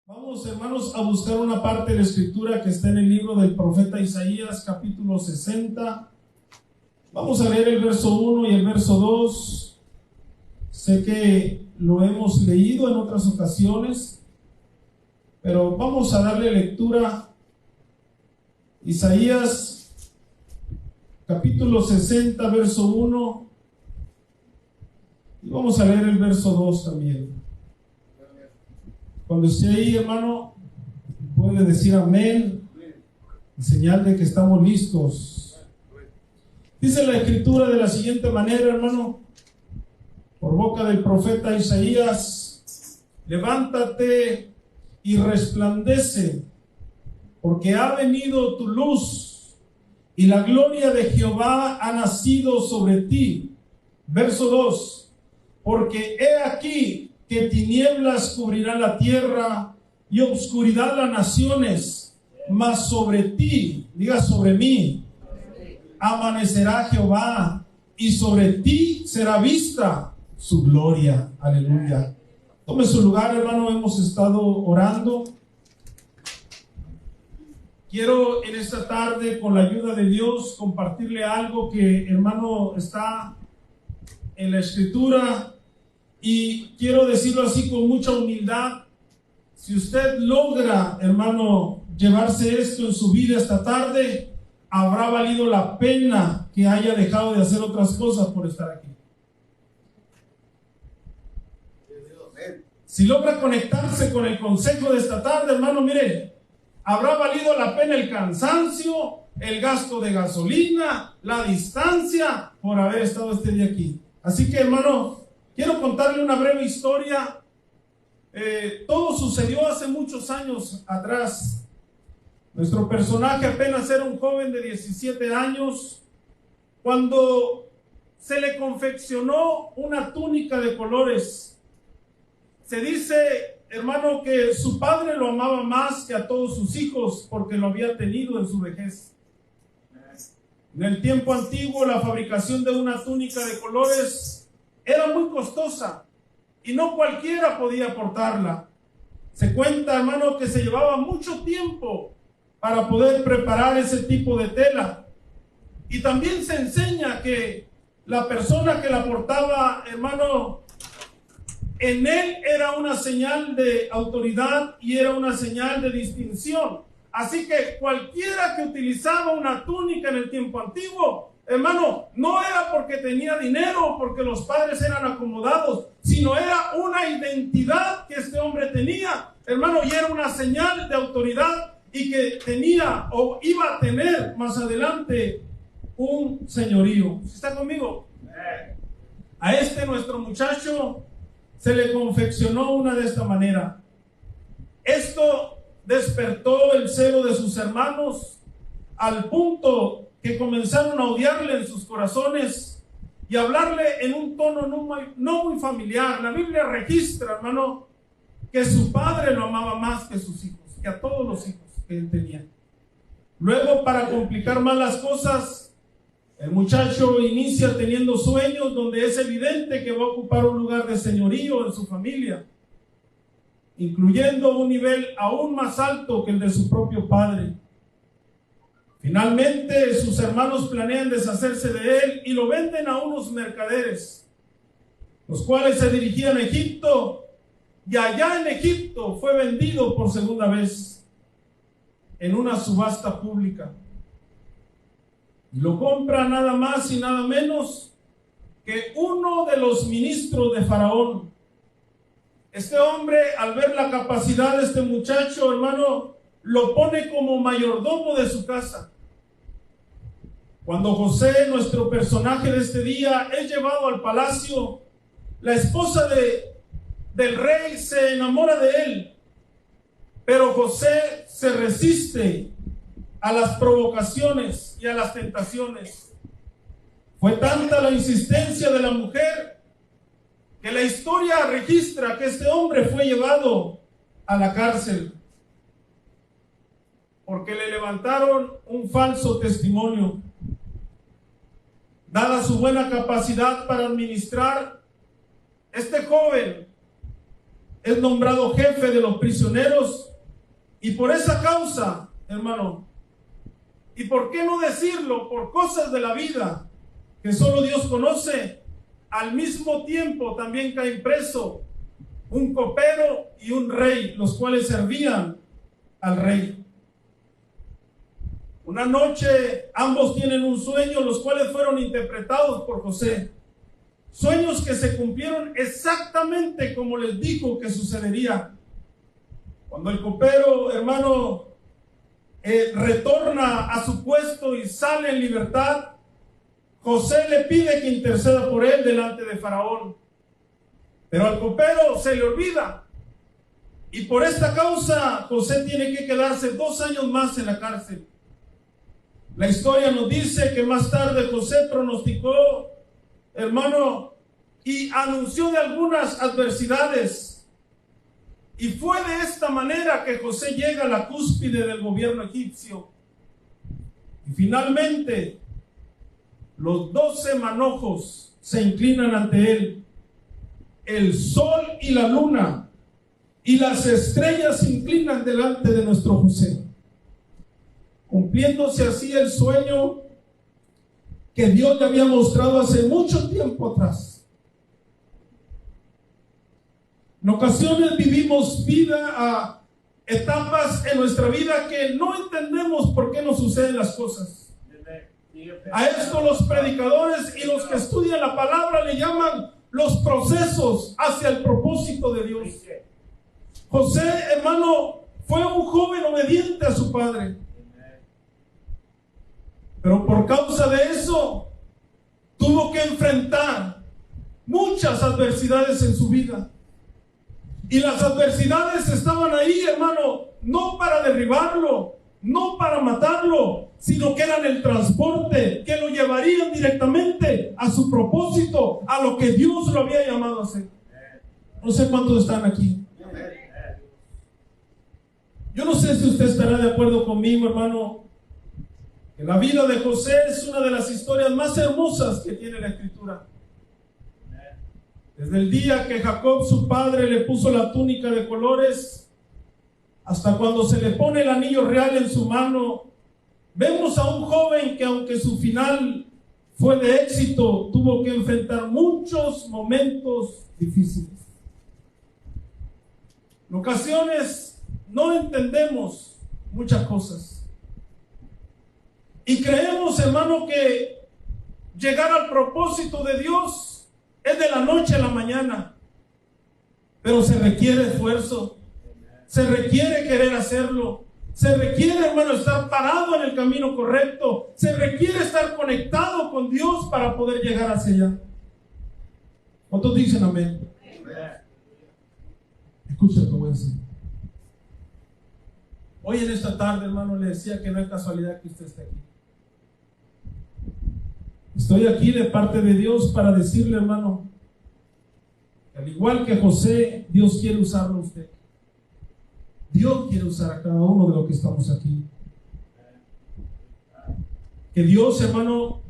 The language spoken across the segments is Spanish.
Vamos, hermanos, a buscar una parte de la escritura que está en el libro del profeta Isaías, capítulo 60. Vamos a leer el verso 1 y el verso 2. Sé que lo hemos leído en otras ocasiones, pero vamos a darle lectura. Isaías, capítulo 60, verso 1. Y vamos a leer el verso 2 también. Cuando esté ahí, hermano, puede decir amén, en señal de que estamos listos. Dice la escritura de la siguiente manera, hermano, por boca del profeta Isaías: levántate y resplandece, porque ha venido tu luz y la gloria de Jehová ha nacido sobre ti. Verso 2: porque he aquí que tinieblas cubrirán la tierra y obscuridad las naciones, mas sobre ti, diga sobre mí, amanecerá Jehová, y sobre ti será vista su gloria. Aleluya. Tome su lugar, hermano. Hemos estado orando. Quiero en esta tarde, con la ayuda de Dios, compartirle algo que, hermano, está en la escritura. Y quiero decirlo así con mucha humildad: si usted logra, hermano, llevarse esto en su vida esta tarde, habrá valido la pena que haya dejado de hacer otras cosas por estar aquí. Si logra conectarse con el consejo de esta tarde, hermano, mire, habrá valido la pena el cansancio, el gasto de gasolina, la distancia, por haber estado este día aquí. Así que, hermano, quiero contarle una breve historia. Todo sucedió hace muchos años atrás. Nuestro personaje apenas era un joven de 17 años cuando se le confeccionó una túnica de colores. Se dice, hermano, que su padre lo amaba más que a todos sus hijos porque lo había tenido en su vejez. En el tiempo antiguo, la fabricación de una túnica de colores era muy costosa y no cualquiera podía portarla. Se cuenta, hermano, que se llevaba mucho tiempo para poder preparar ese tipo de tela. Y también se enseña que la persona que la portaba, hermano, en él era una señal de autoridad y era una señal de distinción. Así que cualquiera que utilizaba una túnica en el tiempo antiguo, hermano, no era porque tenía dinero o porque los padres eran acomodados, sino era una identidad que este hombre tenía, hermano, y era una señal de autoridad y que tenía o iba a tener más adelante un señorío. ¿Está conmigo? A nuestro muchacho se le confeccionó una de esta manera. Esto despertó el celo de sus hermanos al punto que comenzaron a odiarle en sus corazones y hablarle en un tono no muy familiar. La Biblia registra, hermano, que su padre lo amaba más que sus hijos, que a todos los hijos que él tenía. Luego, para complicar más las cosas, el muchacho inicia teniendo sueños donde es evidente que va a ocupar un lugar de señorío en su familia, incluyendo un nivel aún más alto que el de su propio padre. Finalmente, sus hermanos planean deshacerse de él y lo venden a unos mercaderes, los cuales se dirigían a Egipto, y allá en Egipto fue vendido por segunda vez en una subasta pública. Lo compra nada más y nada menos que uno de los ministros de Faraón. Este hombre, al ver la capacidad de este muchacho, hermano, lo pone como mayordomo de su casa. Cuando José, nuestro personaje de este día, es llevado al palacio, la esposa del rey se enamora de él, pero José se resiste a las provocaciones y a las tentaciones. Fue tanta la insistencia de la mujer que la historia registra que este hombre fue llevado a la cárcel porque le levantaron un falso testimonio. Dada su buena capacidad para administrar, este joven es nombrado jefe de los prisioneros, y por esa causa, hermano, y por qué no decirlo, por cosas de la vida que solo Dios conoce, al mismo tiempo también caen preso un copero y un rey, los cuales servían al rey. Una noche ambos tienen un sueño, los cuales fueron interpretados por José. Sueños que se cumplieron exactamente como les dijo que sucedería. Cuando el copero, hermano, retorna a su puesto y sale en libertad, José le pide que interceda por él delante de Faraón. Pero al copero se le olvida. Y por esta causa José tiene que quedarse 2 años más en la cárcel. La historia nos dice que más tarde José pronosticó, hermano, y anunció de algunas adversidades. Y fue de esta manera que José llega a la cúspide del gobierno egipcio. Y finalmente, los 12 manojos se inclinan ante él. El sol y la luna y las estrellas se inclinan delante de nuestro José, cumpliéndose así el sueño que Dios le había mostrado hace mucho tiempo atrás. En ocasiones vivimos etapas en nuestra vida que no entendemos por qué nos suceden las cosas. A esto los predicadores y los que estudian la palabra le llaman los procesos hacia el propósito de Dios. José, hermano, fue un joven obediente a su padre. Pero por causa de eso, tuvo que enfrentar muchas adversidades en su vida. Y las adversidades estaban ahí, hermano, no para derribarlo, no para matarlo, sino que eran el transporte que lo llevarían directamente a su propósito, a lo que Dios lo había llamado a hacer. No sé cuántos están aquí. Yo no sé si usted estará de acuerdo conmigo, hermano, que la vida de José es una de las historias más hermosas que tiene la Escritura. Desde el día que Jacob, su padre, le puso la túnica de colores, hasta cuando se le pone el anillo real en su mano, vemos a un joven que, aunque su final fue de éxito, tuvo que enfrentar muchos momentos difíciles. En ocasiones no entendemos muchas cosas y creemos, hermano, que llegar al propósito de Dios es de la noche a la mañana, pero se requiere esfuerzo, se requiere querer hacerlo, se requiere, hermano, estar parado en el camino correcto, se requiere estar conectado con Dios para poder llegar hacia allá. ¿Cuántos dicen amén? Escucha lo que voy a decir. Hoy en esta tarde, hermano, le decía que no es casualidad que usted esté aquí. Estoy aquí de parte de Dios para decirle, hermano, que al igual que José, Dios quiere usarlo a usted. Dios quiere usar a cada uno de los que estamos aquí. Que Dios, hermano,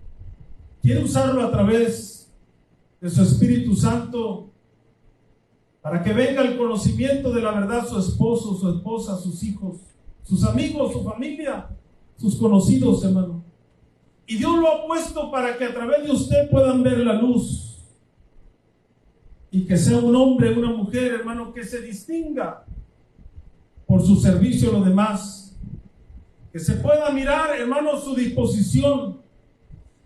quiere usarlo a través de su Espíritu Santo para que venga el conocimiento de la verdad su esposo, su esposa, sus hijos, sus amigos, su familia, sus conocidos, hermano. Y Dios lo ha puesto para que a través de usted puedan ver la luz y que sea un hombre, una mujer, hermano, que se distinga por su servicio a los demás, que se pueda mirar, hermano, su disposición,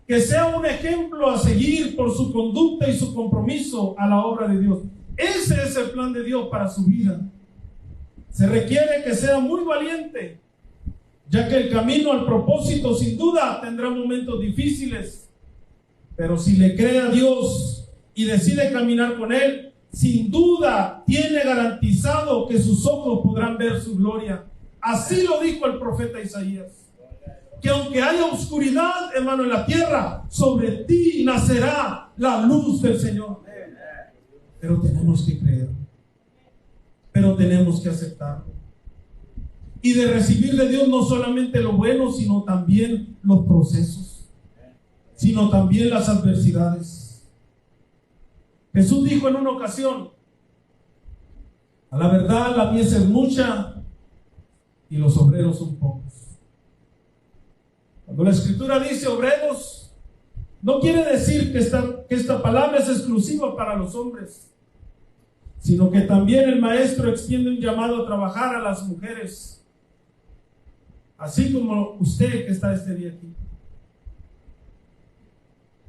que sea un ejemplo a seguir por su conducta y su compromiso a la obra de Dios. Ese es el plan de Dios para su vida. Se requiere que sea muy valiente, ya que el camino al propósito sin duda tendrá momentos difíciles, pero si le cree a Dios y decide caminar con Él, sin duda tiene garantizado que sus ojos podrán ver su gloria. Así lo dijo el profeta Isaías, que aunque haya oscuridad, hermano, en la tierra, sobre ti nacerá la luz del Señor. Pero tenemos que creer, pero tenemos que aceptarlo y de recibir de Dios no solamente lo bueno, sino también los procesos, sino también las adversidades. Jesús dijo en una ocasión: A la verdad, la mies es mucha y los obreros son pocos. Cuando la Escritura dice obreros, no quiere decir que esta palabra es exclusiva para los hombres, sino que también el maestro extiende un llamado a trabajar a las mujeres, así como usted que está este día aquí.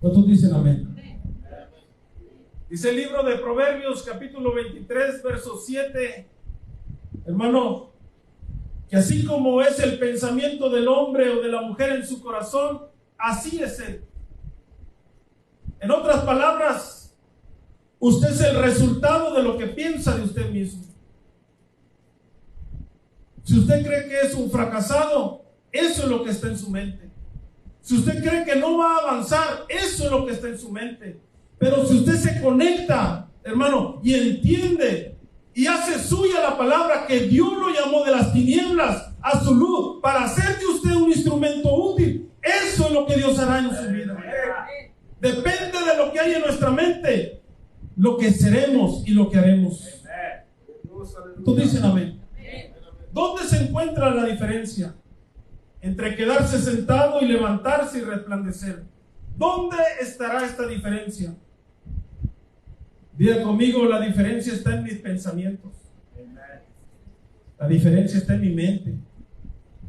¿Cuántos dicen amén? Dice el libro de Proverbios, capítulo 23, verso 7, hermano, que así como es el pensamiento del hombre o de la mujer en su corazón, así es él. En otras palabras, usted es el resultado de lo que piensa de usted mismo. Si usted cree que es un fracasado, eso es lo que está en su mente. Si usted cree que no va a avanzar, eso es lo que está en su mente. Pero si usted se conecta, hermano, y entiende y hace suya la palabra que Dios lo llamó de las tinieblas a su luz para hacer de usted un instrumento útil, eso es lo que Dios hará en su vida. Depende de lo que hay en nuestra mente, lo que seremos y lo que haremos. ¿Tú dices amén? ¿Dónde se encuentra la diferencia entre quedarse sentado y levantarse y resplandecer? ¿Dónde estará esta diferencia? Diga conmigo, la diferencia está en mis pensamientos. La diferencia está en mi mente.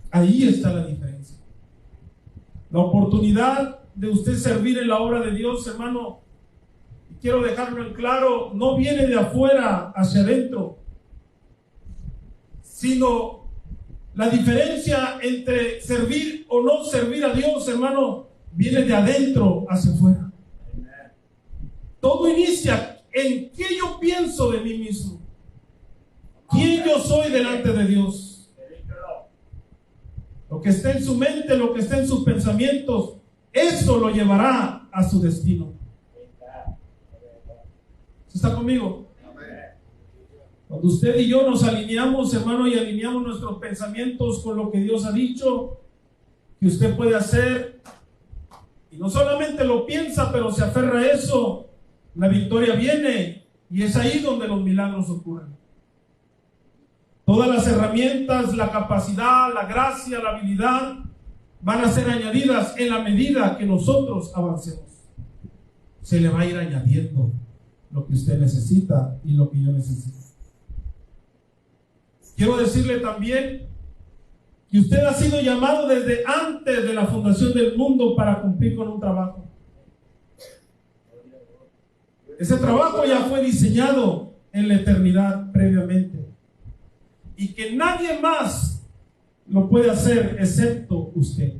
Ahí está la diferencia. La oportunidad de usted servir en la obra de Dios, hermano, y quiero dejarlo en claro, no viene de afuera hacia adentro, sino la diferencia entre servir o no servir a Dios, hermano, viene de adentro hacia afuera. Todo inicia en qué yo pienso de mí mismo, quién yo soy delante de Dios. Lo que está en su mente, lo que está en sus pensamientos, eso lo llevará a su destino. ¿Está conmigo? Cuando usted y yo nos alineamos, hermano, y alineamos nuestros pensamientos con lo que Dios ha dicho que usted puede hacer, y no solamente lo piensa, pero se aferra a eso, la victoria viene, y es ahí donde los milagros ocurren. Todas las herramientas, la capacidad, la gracia, la habilidad van a ser añadidas en la medida que nosotros avancemos. Se le va a ir añadiendo lo que usted necesita y lo que yo necesito. Quiero decirle también que usted ha sido llamado desde antes de la fundación del mundo para cumplir con un trabajo. Ese trabajo ya fue diseñado en la eternidad previamente, y que nadie más lo puede hacer excepto usted.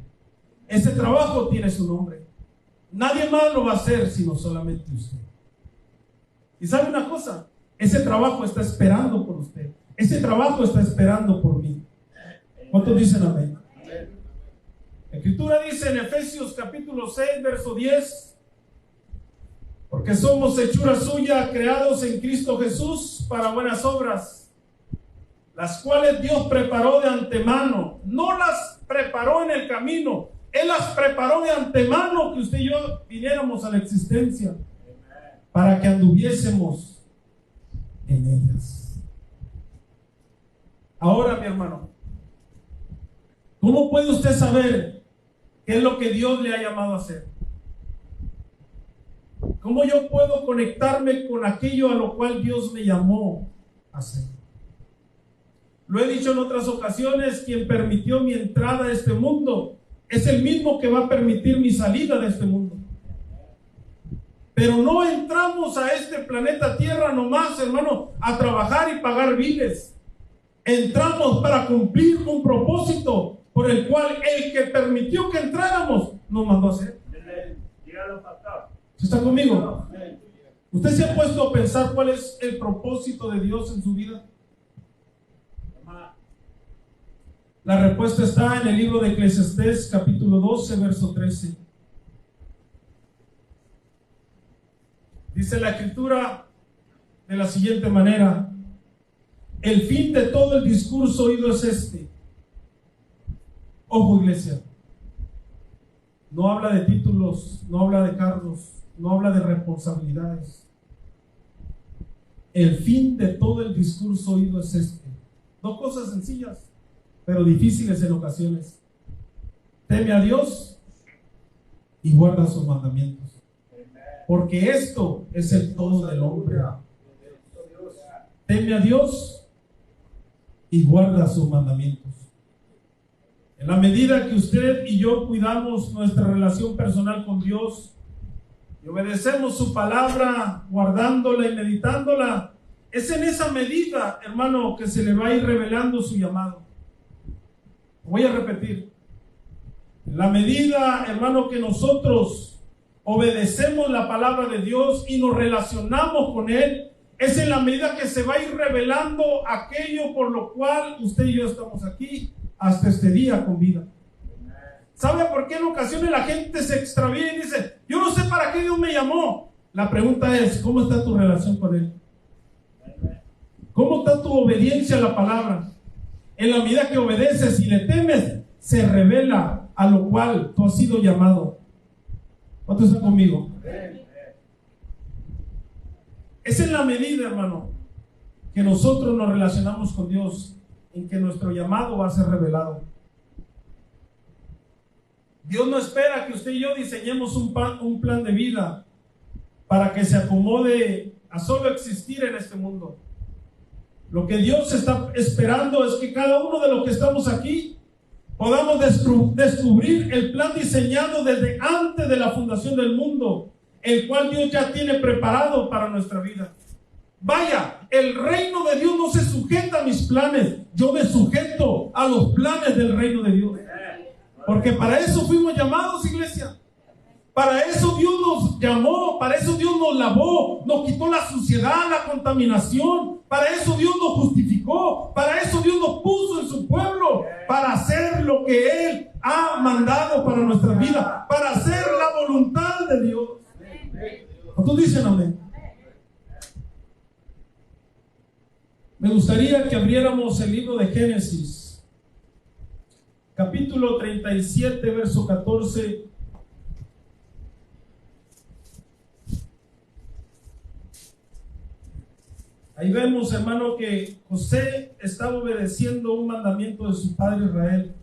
Ese trabajo tiene su nombre. Nadie más lo va a hacer sino solamente usted. Y sabe una cosa, ese trabajo está esperando por usted. Ese trabajo está esperando por mí. ¿Cuántos dicen amén? La Escritura dice en Efesios capítulo 6, verso 10, porque somos hechura suya, creados en Cristo Jesús para buenas obras, las cuales Dios preparó de antemano. No las preparó en el camino, Él las preparó de antemano, que usted y yo viniéramos a la existencia, para que anduviésemos en ellas. Ahora, mi hermano, ¿cómo puede usted saber qué es lo que Dios le ha llamado a hacer? ¿Cómo yo puedo conectarme con aquello a lo cual Dios me llamó a hacer? Lo he dicho en otras ocasiones, quien permitió mi entrada a este mundo es el mismo que va a permitir mi salida de este mundo. Pero no entramos a este planeta Tierra nomás, hermano, a trabajar y pagar biles. Entramos para cumplir un propósito por el cual el que permitió que entráramos nos mandó a hacer. ¿Está conmigo? ¿Usted se ha puesto a pensar cuál es el propósito de Dios en su vida? La respuesta está en el libro de Eclesiastés, capítulo 12, verso 13. Dice la Escritura de la siguiente manera: el fin de todo el discurso oído es este. Ojo, iglesia, no habla de títulos, no habla de cargos, no habla de responsabilidades. el fin de todo el discurso oído es este. Dos cosas sencillas, pero difíciles en ocasiones. Teme a Dios y guarda sus mandamientos. Porque esto es el todo del hombre. Teme a Dios y guarda sus mandamientos. En la medida que usted y yo cuidamos nuestra relación personal con Dios y obedecemos su palabra, guardándola y meditándola, es en esa medida, hermano, que se le va a ir revelando su llamado. Voy a repetir. En la medida, hermano, que nosotros obedecemos la palabra de Dios y nos relacionamos con Él, es en la medida que se va a ir revelando aquello por lo cual usted y yo estamos aquí hasta este día con vida. ¿Sabe por qué en ocasiones la gente se extravía y dice, yo no sé para qué Dios me llamó? La pregunta es, ¿cómo está tu relación con Él? ¿Cómo está tu obediencia a la palabra? En la medida que obedeces y le temes, se revela a lo cual tú has sido llamado. ¿Cuántos están conmigo? Es en la medida, hermano, que nosotros nos relacionamos con Dios, en que nuestro llamado va a ser revelado. Dios no espera que usted y yo diseñemos un plan de vida para que se acomode a solo existir en este mundo. Lo que Dios está esperando es que cada uno de los que estamos aquí podamos descubrir el plan diseñado desde antes de la fundación del mundo, el cual Dios ya tiene preparado para nuestra vida. Vaya, el reino de Dios no se sujeta a mis planes, yo me sujeto a los planes del reino de Dios. Porque para eso fuimos llamados, iglesia. Para eso Dios nos llamó, para eso Dios nos lavó, nos quitó la suciedad, la contaminación. Para eso Dios nos justificó, para eso Dios nos puso en su pueblo, para hacer lo que Él ha mandado para nuestra vida, para hacer la voluntad de Dios. ¿Cuántos dicen amén? Me gustaría que abriéramos el libro de Génesis, capítulo 37, verso 14. Ahí vemos, hermano, que José estaba obedeciendo un mandamiento de su padre Israel.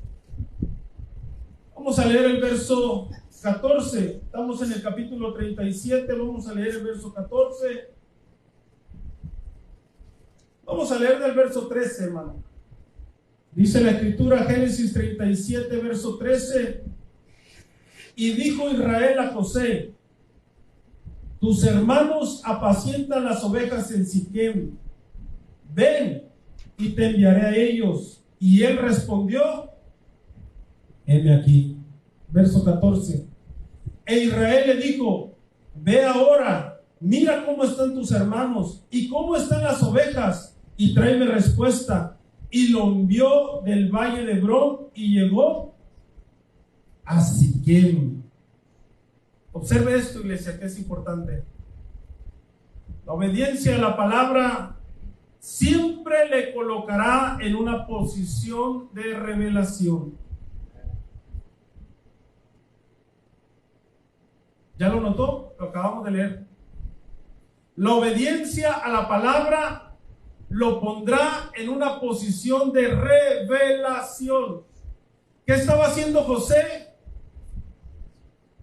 Vamos a leer el verso 14. Estamos en el capítulo 37, vamos a leer el verso 14. Vamos a leer del verso 13, hermano. Dice la escritura, Génesis 37, verso 13. Y dijo Israel a José: tus hermanos apacientan las ovejas en Siquem. Ven y te enviaré a ellos. Y él respondió: heme aquí. Verso 14. E Israel le dijo: ve ahora, mira cómo están tus hermanos y cómo están las ovejas, y tráeme respuesta. Y lo envió del valle de Hebrón y llegó a Siquem. Observe esto, iglesia, que es importante. La obediencia a la palabra siempre le colocará en una posición de revelación. ¿Ya lo notó? Lo acabamos de leer. La obediencia a la palabra lo pondrá en una posición de revelación. ¿Qué estaba haciendo José?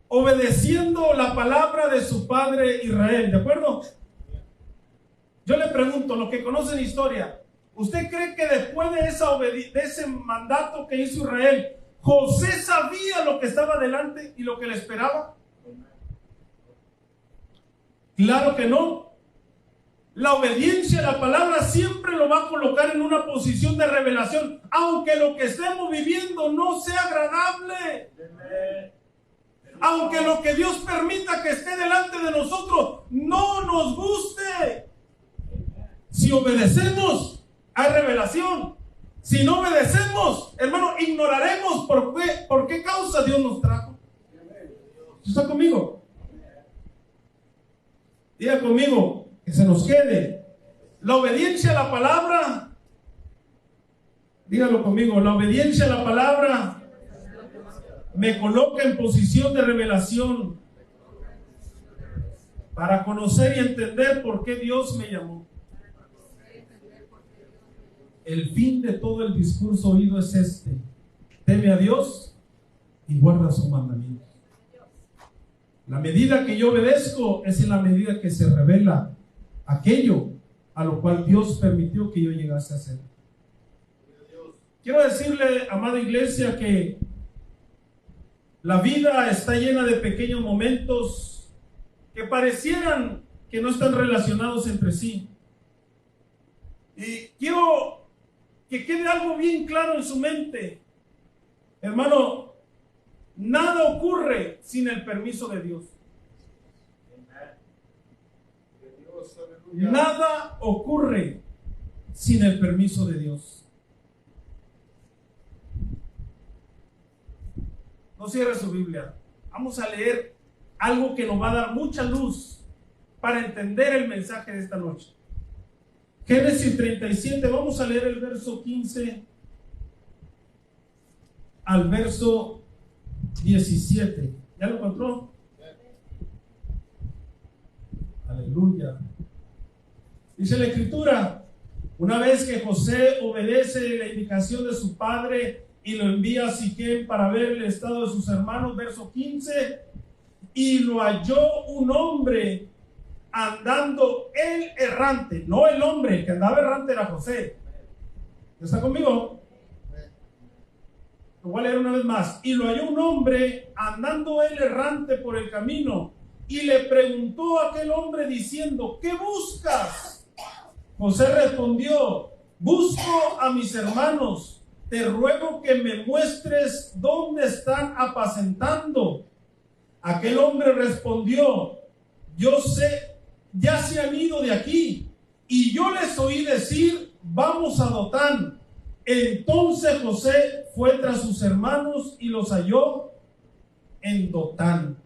Obedeciendo la palabra de su padre Israel, ¿de acuerdo? Yo le pregunto, los que conocen historia, ¿usted cree que después de ese mandato que hizo Israel, José sabía lo que estaba delante y lo que le esperaba? Claro que no. La obediencia a la palabra siempre lo va a colocar en una posición de revelación, aunque lo que estemos viviendo no sea agradable. Aunque lo que Dios permita que esté delante de nosotros no nos guste. Si obedecemos, hay revelación. Si no obedecemos, hermano, ignoraremos por qué causa Dios nos trajo. ¿Está conmigo? Diga conmigo, que se nos quede. La obediencia a la palabra, dígalo conmigo, la obediencia a la palabra me coloca en posición de revelación para conocer y entender por qué Dios me llamó. el fin de todo el discurso oído es este: teme a Dios y guarda sus mandamientos. La medida que yo obedezco es en la medida que se revela aquello a lo cual Dios permitió que yo llegase a hacer. Quiero decirle, amada iglesia, que la vida está llena de pequeños momentos que parecieran que no están relacionados entre sí. Y quiero que quede algo bien claro en su mente. Hermano, nada ocurre sin el permiso de Dios. Nada ocurre sin el permiso de Dios. No cierre su Biblia. Vamos a leer algo que nos va a dar mucha luz para entender el mensaje de esta noche. Génesis 37, vamos a leer el verso 15 al verso 17. ¿Ya lo encontró? Aleluya. Dice la Escritura: una vez que José obedece la indicación de su padre y lo envía a Siquem para ver el estado de sus hermanos, verso 15, y lo halló un hombre andando él errante. No, el hombre que andaba errante era José. ¿Está conmigo? Lo voy a leer una vez más. Y lo halló un hombre andando él errante por el camino, y le preguntó a aquel hombre diciendo: ¿qué buscas? José respondió: busco a mis hermanos, te ruego que me muestres dónde están apacentando. Aquel hombre respondió: yo sé, ya se han ido de aquí, y yo les oí decir: vamos a Dotán. Entonces José fue tras sus hermanos y los halló en Dotán.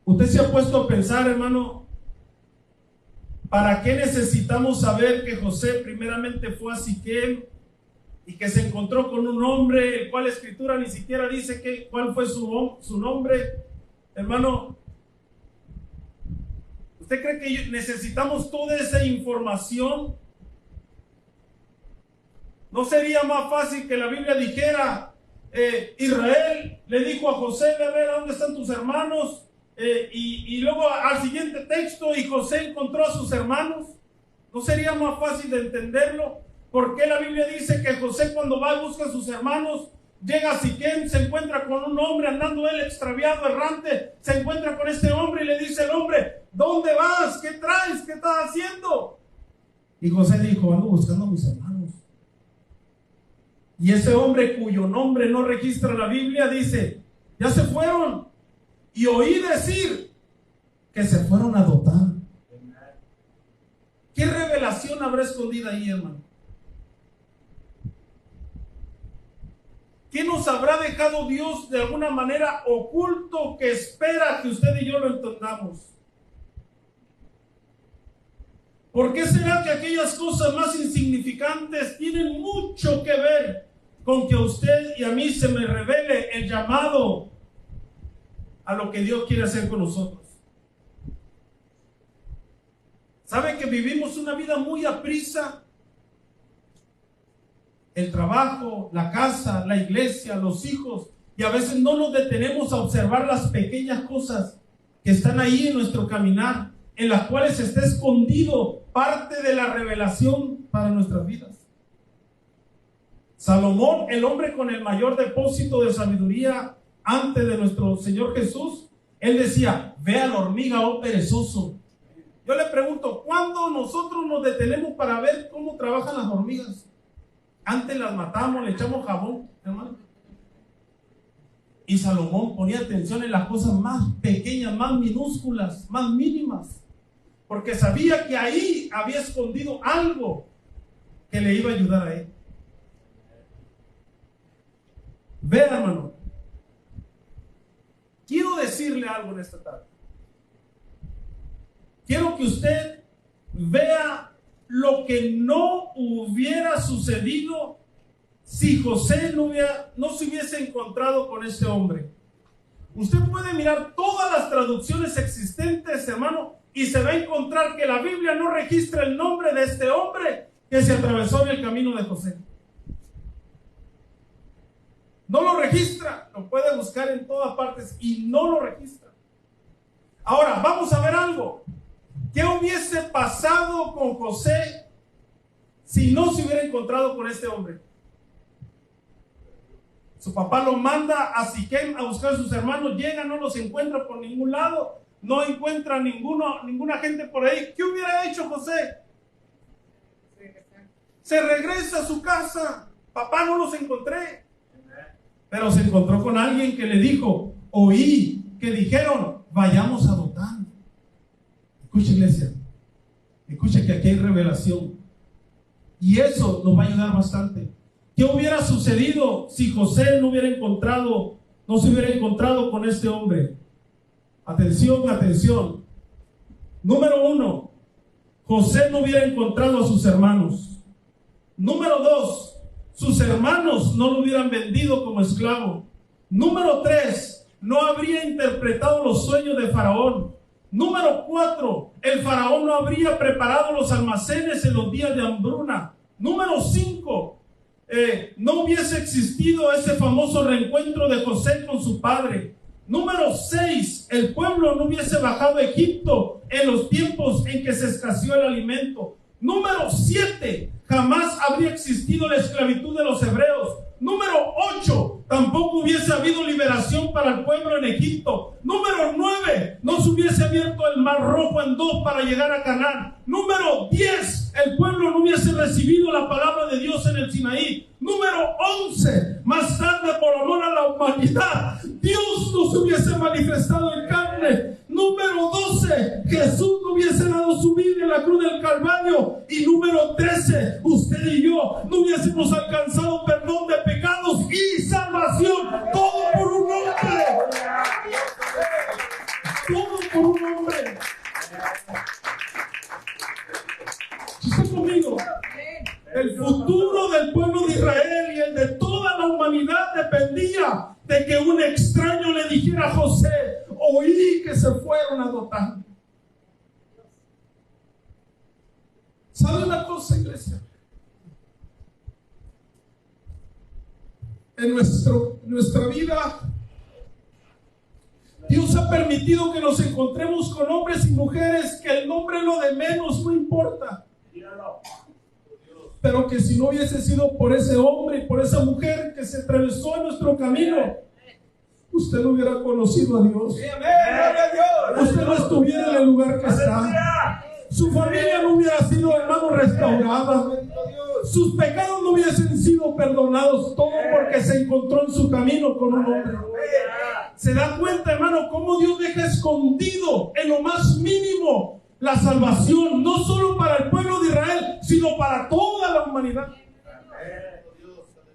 Usted se ha puesto a pensar, hermano, ¿para qué necesitamos saber que José primeramente fue a Siquem y que se encontró con un hombre el cual la Escritura ni siquiera dice cuál fue su nombre? Hermano, ¿usted cree que necesitamos toda esa información? ¿No sería más fácil que la Biblia dijera: Israel le dijo a José, ve a ver a dónde están tus hermanos? Y luego al siguiente texto: y José encontró a sus hermanos. ¿No sería más fácil de entenderlo? ¿Por qué la Biblia dice que José, cuando va y busca a sus hermanos, llega a Siquem, se encuentra con un hombre andando él extraviado, errante? Se encuentra con este hombre y le dice el hombre: ¿dónde vas? ¿Qué traes? ¿Qué estás haciendo? Y José dijo: ando buscando a mis hermanos. Y ese hombre, cuyo nombre no registra la Biblia, dice: ya se fueron. Y oí decir que se fueron a Dotán. ¿Qué revelación habrá escondida ahí, hermano? ¿Qué nos habrá dejado Dios de alguna manera oculto que espera que usted y yo lo entendamos? ¿Por qué será que aquellas cosas más insignificantes tienen mucho que ver con que a usted y a mí se me revele el llamado a lo que Dios quiere hacer con nosotros? ¿Sabe que vivimos una vida muy aprisa? El trabajo, la casa, la iglesia, los hijos, y a veces no nos detenemos a observar las pequeñas cosas que están ahí en nuestro caminar, en las cuales está escondido parte de la revelación para nuestras vidas. Salomón, el hombre con el mayor depósito de sabiduría antes de nuestro Señor Jesús, él decía: ve a la hormiga, oh perezoso. Yo le pregunto, ¿cuándo nosotros nos detenemos para ver cómo trabajan las hormigas? Antes las matamos, le echamos jabón, hermano. Y Salomón ponía atención en las cosas más pequeñas, más minúsculas, más mínimas, porque sabía que ahí había escondido algo que le iba a ayudar a él. Vea, hermano, quiero decirle algo en esta tarde. Quiero que usted vea lo que no hubiera sucedido si José no se hubiese encontrado con este hombre. Usted puede mirar todas las traducciones existentes, hermano, y se va a encontrar que la Biblia no registra el nombre de este hombre que se atravesó en el camino de José. No lo registra, lo puede buscar en todas partes y no lo registra. Ahora, vamos a ver algo. ¿Qué hubiese pasado con José si no se hubiera encontrado con este hombre? Su papá lo manda a Siquem a buscar a sus hermanos, llega, no los encuentra por ningún lado, no encuentra ninguna gente por ahí. ¿Qué hubiera hecho José? Se regresa a su casa. Papá, no los encontré. Pero se encontró con alguien que le dijo, oí que dijeron, vayamos a Dotán. Escucha, iglesia, escucha que aquí hay revelación. Y eso nos va a ayudar bastante. ¿Qué hubiera sucedido si José no se hubiera encontrado con este hombre? Atención, atención. Número 1, José no hubiera encontrado a sus hermanos. Número 2, sus hermanos no lo hubieran vendido como esclavo. Número 3, no habría interpretado los sueños de Faraón. Número 4, el Faraón no habría preparado los almacenes en los días de hambruna. Número 5, no hubiese existido ese famoso reencuentro de José con su padre. Número 6, el pueblo no hubiese bajado a Egipto en los tiempos en que se escaseó el alimento. Número 7, jamás habría existido la esclavitud de los hebreos. Número 8, tampoco hubiese habido liberación para el pueblo en Egipto. Número 9, no se hubiese abierto el mar rojo en dos para llegar a Canaán. Número 10, el pueblo no hubiese recibido la palabra de Dios en el Sinaí. Número 11, más tarde, por amor a la humanidad, Dios no se hubiese manifestado en carne. Número 12, Jesús no hubiese dado su vida en la cruz del Calvario. Y número 13, usted y yo no hubiésemos alcanzado perdón de pecados y salvación. Todo por un hombre. Todo por un hombre. ¿Está conmigo? El futuro del pueblo de Israel y el de toda la humanidad dependía de que un extraño le dijera a José, oí que se fueron a Dotán. ¿Sabe una cosa, iglesia? En nuestra vida, Dios ha permitido que nos encontremos con hombres y mujeres que el nombre lo de menos, no importa. Pero que si no hubiese sido por ese hombre y por esa mujer que se atravesó en nuestro camino, usted no hubiera conocido a Dios. Usted no estuviera en el lugar que está. Su familia no hubiera sido, hermano, restaurada. Sus pecados no hubiesen sido perdonados. Todo porque se encontró en su camino con un hombre. ¿Se da cuenta, hermano, cómo Dios deja escondido en lo más mínimo la salvación, no solo para el pueblo de Israel, sino para toda la humanidad?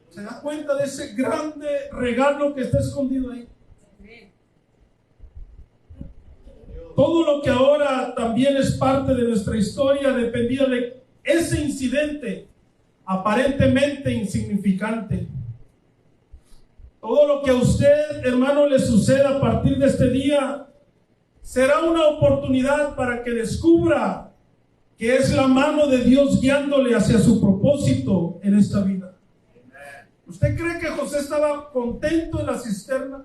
¿Se da cuenta de ese grande regalo que está escondido ahí? Todo lo que ahora también es parte de nuestra historia dependía de ese incidente aparentemente insignificante. Todo lo que a usted, hermano, le suceda a partir de este día será una oportunidad para que descubra que es la mano de Dios guiándole hacia su propósito en esta vida. ¿Usted cree que José estaba contento en la cisterna?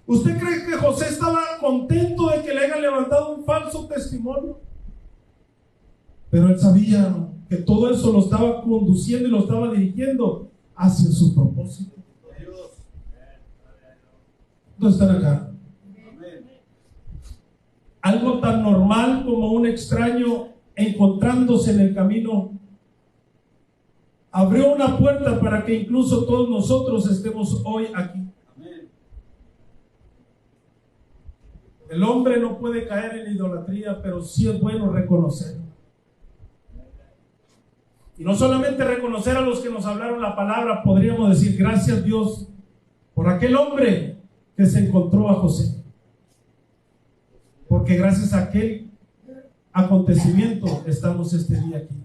¿Usted cree que José estaba contento de que le hayan levantado un falso testimonio? Pero él sabía que todo eso lo estaba conduciendo y lo estaba dirigiendo hacia su propósito. ¿No están acá? Algo tan normal como un extraño encontrándose en el camino abrió una puerta para que incluso todos nosotros estemos hoy aquí. El hombre no puede caer en idolatría, pero sí es bueno reconocerlo. Y no solamente reconocer a los que nos hablaron la palabra, podríamos decir gracias Dios por aquel hombre que se encontró a José. Porque gracias a aquel acontecimiento estamos este día aquí.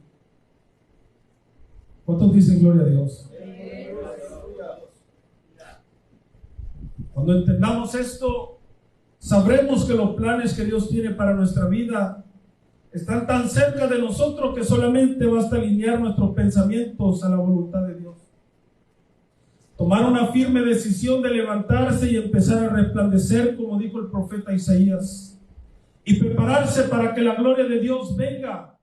¿Cuántos dicen gloria a Dios? Cuando entendamos esto, Sabremos que los planes que Dios tiene para nuestra vida están tan cerca de nosotros que solamente basta alinear nuestros pensamientos a la voluntad de Dios. Tomar una firme decisión de levantarse y empezar a resplandecer, como dijo el profeta Isaías, y prepararse para que la gloria de Dios venga